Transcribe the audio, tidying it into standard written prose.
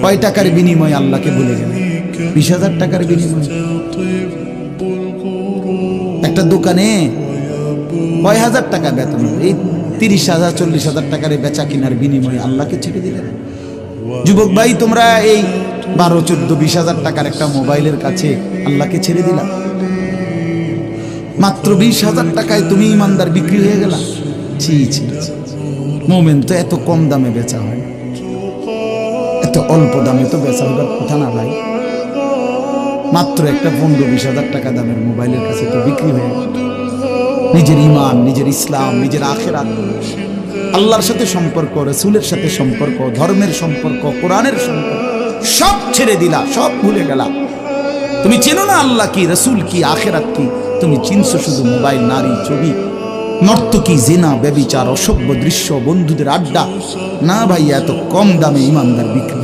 কয় টাকার বিনিময়ে আল্লাহকে ভুলে গেলেন? 20,000 টাকার বিনিময়ে। একটা দোকানে কয় হাজার টাকা বেতন, এই 30,000 40,000 টাকার বেচা কিনার বিনিময়ে আল্লাহকে ছেড়ে দিলেন। যুবক ভাই, তোমরা এই 12, 14, 20,000 টাকার একটা মোবাইলের কাছে আল্লাহকে ছেড়ে দিলা। মাত্র 20,000 টাকায় তুমি ইমানদার বিক্রি হয়ে গেলা। ছি ছি, মোমেন তো এত কম দামে বেচা হয়, এত অল্প দামে তো বেচা হবার কথা না ভাই। মাত্র একটা 15-20,000 টাকা দামের মোবাইলের কাছে তো বিক্রি হয়ে গেল। নিজের ইমান, নিজের ইসলাম, নিজের আখিরাত, আল্লাহর সাথে সম্পর্ক, রাসূলের সাথে সম্পর্ক, ধর্মের সম্পর্ক, কোরআনের সম্পর্ক সব ছেড়ে দিলা, সব ভুলে গেলা। তুমি চেনো না আল্লাহ কি, রাসূল কি, আখিরাত কি। তুমি চিনছো শুধু মোবাইল, নারী, ছবি, নর্তকী, জিনা, ব্যভিচার, অসভ্য দৃশ্য, বন্ধুদের আড্ডা। না ভাই, এত কম দামে ইমানদার বিক্রি।